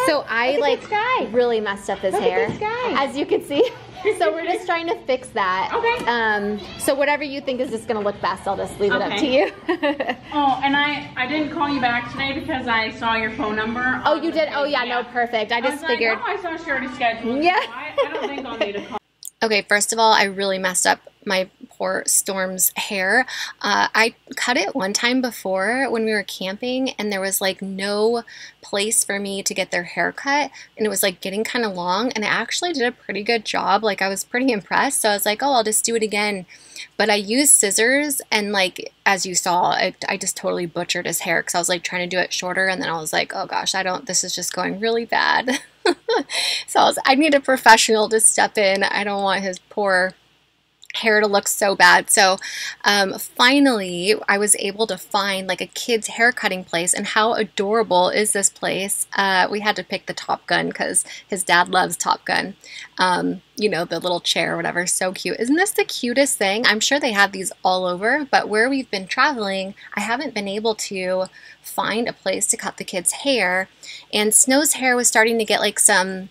So I really messed up his hair, as you can see. So we're just trying to fix that. Okay. So whatever you think is just gonna look best, I'll just leave it up to you. Oh, and I didn't call you back today because I saw your phone number. Oh, you did? Oh yeah, no, perfect. I just figured. Like, oh, I saw she already scheduled. Yeah. So I don't think I'll need a call. Okay, first of all, I really messed up my poor Storm's hair. I cut it one time before when we were camping, and there was like no place for me to get their hair cut, and it was like getting kind of long, and I actually did a pretty good job. Like, I was pretty impressed, so I was like, oh, I'll just do it again. But I used scissors, and like, as you saw, I just totally butchered his hair because I was like trying to do it shorter, and then I was like, oh gosh, this is just going really bad. So I need a professional to step in. I don't want his poor hair to look so bad. So finally I was able to find like a kid's hair cutting place, and how adorable is this place. We had to pick the Top Gun because his dad loves Top Gun. You know, the little chair or whatever, so cute. Isn't this the cutest thing? I'm sure they have these all over, but where we've been traveling, I haven't been able to find a place to cut the kids' hair. And Snow's hair was starting to get like some,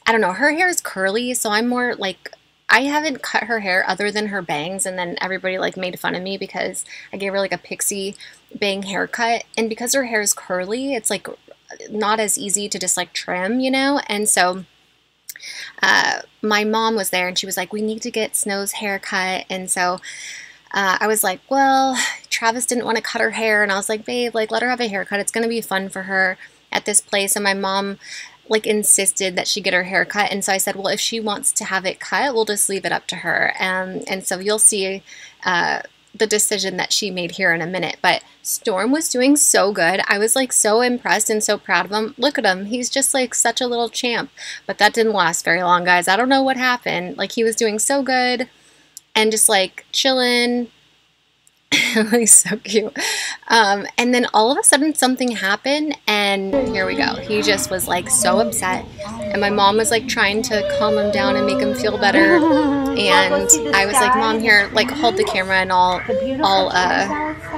I don't know, her hair is curly, so I'm more like, I haven't cut her hair other than her bangs, and then everybody like made fun of me because I gave her like a pixie bang haircut, and because her hair is curly, it's like not as easy to just like trim, you know. And so my mom was there, and she was like, we need to get Snow's hair cut. And so I was like, well, Travis didn't want to cut her hair, and I was like, babe, like, let her have a haircut. It's going to be fun for her at this place. And my mom like insisted that she get her hair cut, and so I said, well, if she wants to have it cut, we'll just leave it up to her. And so you'll see the decision that she made here in a minute. But Storm was doing so good. I was like so impressed and so proud of him. Look at him. He's just like such a little champ. But that didn't last very long, guys. I don't know what happened. Like, he was doing so good and just like chilling. He's so cute. And then all of a sudden something happened, and here we go. He just was like so upset, and my mom was like trying to calm him down and make him feel better. And I was like, Mom, here, like, hold the camera, and I'll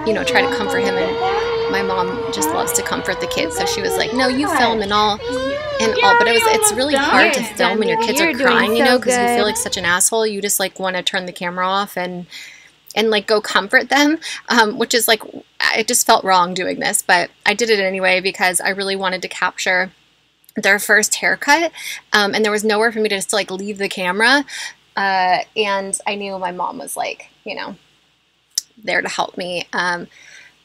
you know, try to comfort him. And my mom just loves to comfort the kids, so she was like, no, you film and all. But it's really hard to film when your kids are crying, you know, because you feel like such an asshole. You just like want to turn the camera off and like go comfort them, which is like, it just felt wrong doing this, but I did it anyway because I really wanted to capture their first haircut, and there was nowhere for me to just like leave the camera, and I knew my mom was like, you know, there to help me.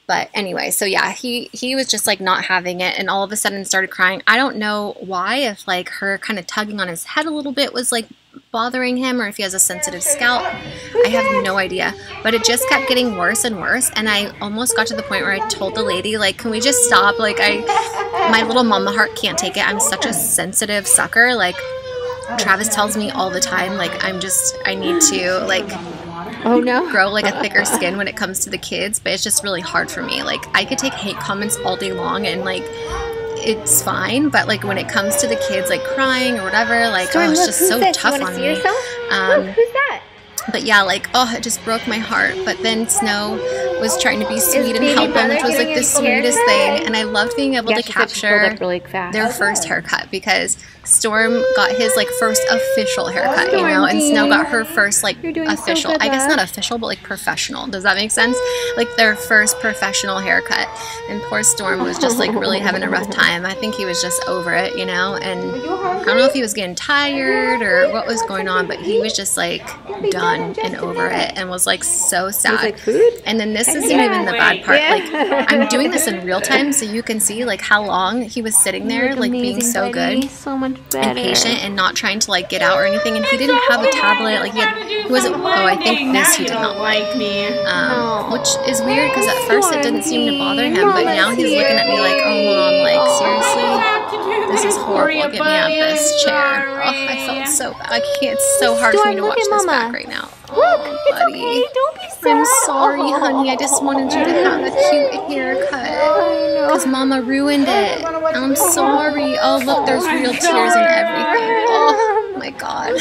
But anyway, so yeah, he was just like not having it, and all of a sudden started crying. I don't know why, if like her kind of tugging on his head a little bit was like bothering him, or if he has a sensitive scalp. I have no idea, but it just kept getting worse and worse, and I almost got to the point where I told the lady, like, can we just stop? Like, my little mama heart can't take it. I'm such a sensitive sucker. Like, Travis tells me all the time, like, I need to like grow like a thicker skin when it comes to the kids, but it's just really hard for me. Like, I could take hate comments all day long and like it's fine, but like when it comes to the kids like crying or whatever, like, oh, it's just so tough on me. Look, who's that? But yeah, like, oh, it just broke my heart. But then Snow was trying to be sweet and help him, which was like the sweetest thing. And I loved being able to capture their first haircut, because Storm got his like first official haircut, you know, and Snow got her first like official, I guess not official, but like professional. Does that make sense? Like their first professional haircut. And poor Storm was just like really having a rough time. I think he was just over it, you know, and I don't know if he was getting tired or what was going on, but he was just like done and over it and was like so sad. And then this isn't even the bad part. Like, I'm doing this in real time so you can see like how long he was sitting there, like being so good and patient and not trying to like get out or anything. And he didn't have a tablet. Like he wasn't. Oh, I think this he did not like me, which is weird because at first it didn't seem to bother him, but now he's looking at me like, oh mom, like seriously, this is horrible. Get me out of this chair. Oh, I felt so bad. I can't. It's so hard for me to watch this back right now. Look, it's okay. Don't be sad. I'm sorry, honey. I just wanted you to have a cute haircut. Because Mama ruined it. I'm sorry. Oh, look, there's real tears and everything. Oh, my God.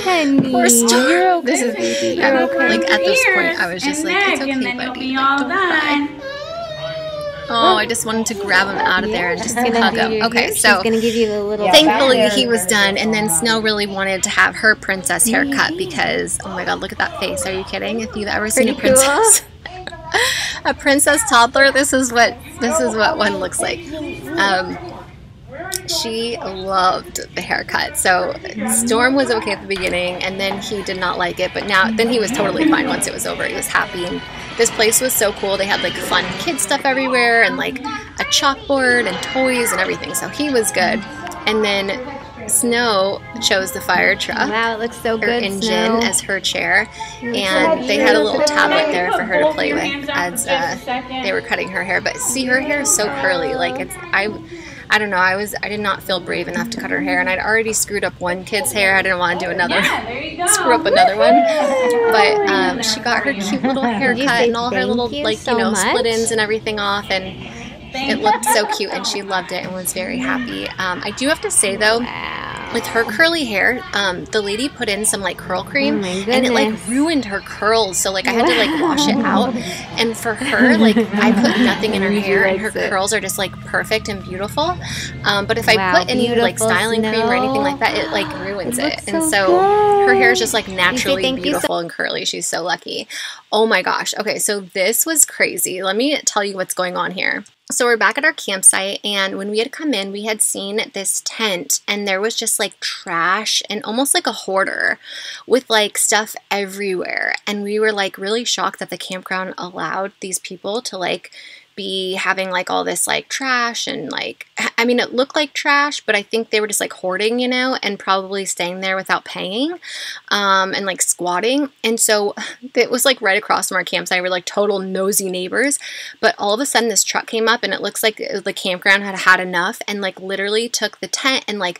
Honey, Poor Storm. you're okay. This is Baby. I'm, You're okay. like, at this point, I was just like, it's okay, and then buddy. you'll be Like, all don't cry. done. Oh, I just wanted to grab him out of there and just hug him. Okay, so she's gonna give you the little. thankfully he was done, and then Snow really wanted to have her princess haircut because, oh my God, look at that face. Are you kidding? If you've ever seen a princess, a princess toddler, this is what one looks like. She loved the haircut. So Storm was okay at the beginning, and then he did not like it, but then he was totally fine once it was over. He was happy, and this place was so cool. They had like fun kid stuff everywhere and like a chalkboard and toys and everything, so he was good. And then Snow chose the fire truck. Wow, it looks so good, her engine Snow. As her chair, and they had a little tablet there for her to play with as they were cutting her hair. But see, her hair is so curly. Like, I don't know, I did not feel brave enough to cut her hair, and I'd already screwed up one kid's hair. I didn't want to do another, screw up another one. But she got her cute little haircut and all her little, like, split ends and everything off, and it looked so cute, and she loved it and was very happy. I do have to say, though, with her curly hair, the lady put in some like curl cream, and it like ruined her curls, so like I had to like wash it out. And for her, like, I put nothing in her hair, and her curls are just like perfect and beautiful. But if I put any like styling cream or anything like that, it like ruins it. And so her hair is just like naturally beautiful and curly. She's so lucky. Oh my gosh. Okay, so this was crazy. Let me tell you what's going on here. So we're back at our campsite, and when we had come in, we had seen this tent, and there was just like trash and almost like a hoarder with like stuff everywhere. And we were like really shocked that the campground allowed these people to like be having like all this like trash, and like, I mean, it looked like trash, but I think they were just like hoarding, and probably staying there without paying, and like squatting. And so it was like right across from our campsite. We're like total nosy neighbors, but all of a sudden this truck came up, and it looks like the campground had had enough, and like literally took the tent, and like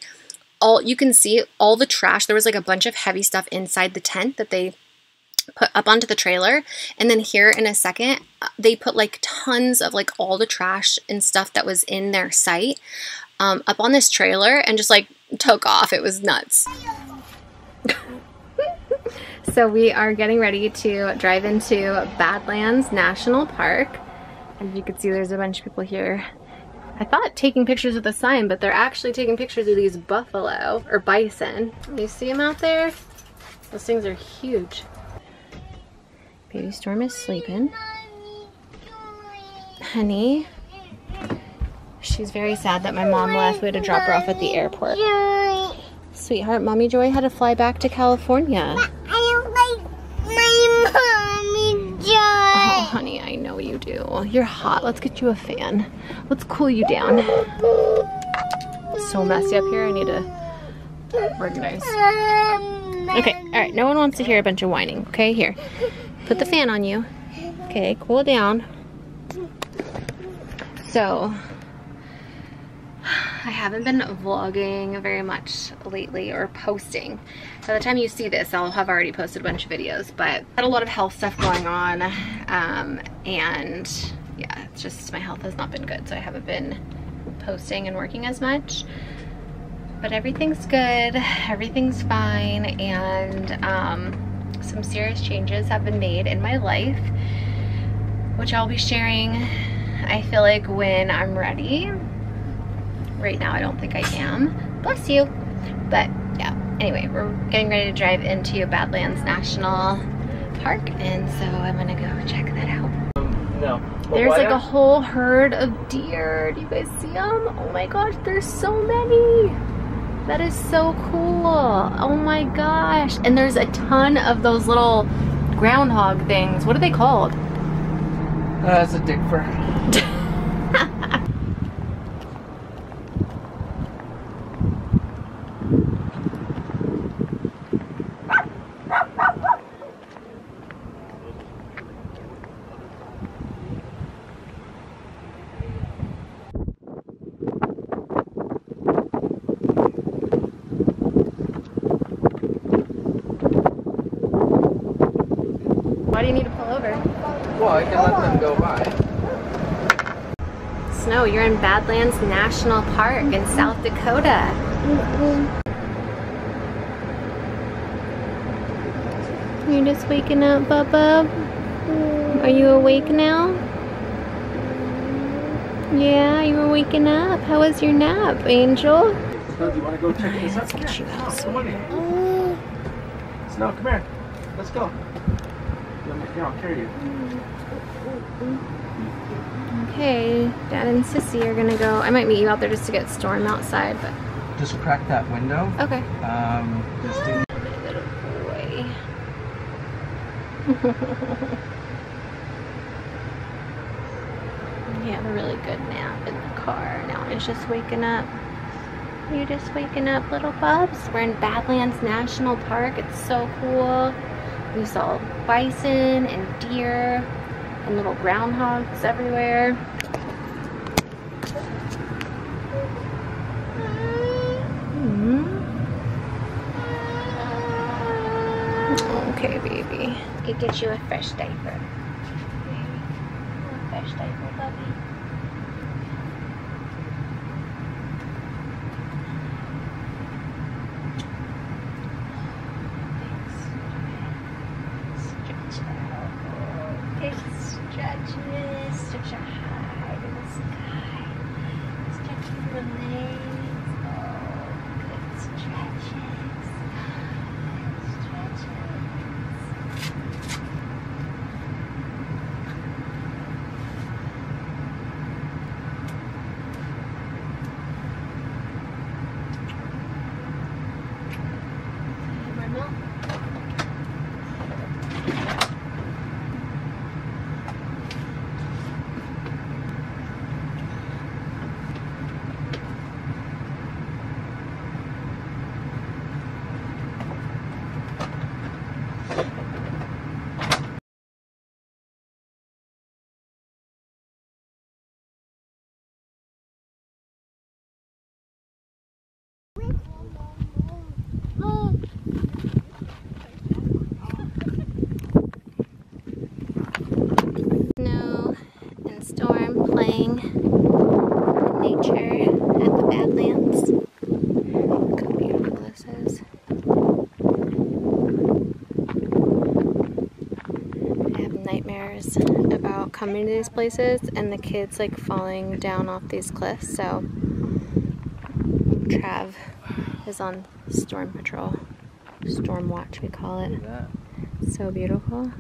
you can see all the trash. There was like a bunch of heavy stuff inside the tent that they put up onto the trailer, and then here in a second they put like tons of like all the trash and stuff that was in their site up on this trailer and just like took off. It was nuts. So we are getting ready to drive into Badlands National Park. As you can see, there's a bunch of people here. I thought taking pictures of the sign, but they're actually taking pictures of these buffalo or bison. You see them out there? Those things are huge. Baby Storm is sleeping. Honey, she's very sad that my mom left. We had to drop her off at the airport. Sweetheart, Mommy Joy had to fly back to California. I don't like my Mommy Joy. Oh, honey, I know you do. You're hot. Let's get you a fan. Let's cool you down. It's so messy up here. I need to organize. Okay, all right. No one wants to hear a bunch of whining. Okay, here. Put the fan on you. Okay, cool down. So, I haven't been vlogging very much lately or posting. By the time you see this, I'll have already posted a bunch of videos, but I had a lot of health stuff going on, and yeah, it's just my health has not been good, so I haven't been posting and working as much. But everything's good, everything's fine, and some serious changes have been made in my life, which I'll be sharing, I feel like, when I'm ready. Right now I don't think I am. Bless you. But yeah, anyway, we're getting ready to drive into Badlands National Park, and so I'm gonna go check that out. No. There's like a whole herd of deer. Do you guys see them? Oh my gosh, there's so many. That is so cool. Oh my gosh. And there's a ton of those little groundhog things. What are they called? That's a dick fur. Why do you need to pull over? Well, I can let them go by. Snow, you're in Badlands National Park in South Dakota. you just waking up, Bubba? Are you awake now? Yeah, you were waking up. How was your nap, Angel? So, do you want to go check this out? Come here. Come on in. Snow, come here. Let's go. Here, I'll carry you. Okay, Dad and Sissy are gonna go. I might meet you out there just to get Storm outside, but Just crack that window. okay. Just do. Little boy. He had a really good nap in the car. Now he's just waking up. You just waking up, little bubs? We're in Badlands National Park. It's so cool. We saw bison and deer and little groundhogs everywhere. Okay, baby. Could get you a fresh diaper. A fresh diaper, Bubby. Stretch out. Okay, stretch it. Stretch your high to the sky. Stretching the legs. Oh, good stretches. Stretches. Snow and Storm playing in nature at the Badlands. Look how beautiful this is. I have nightmares about coming to these places and the kids like falling down off these cliffs, so Trav is on storm patrol. Storm watch, we call it. So beautiful.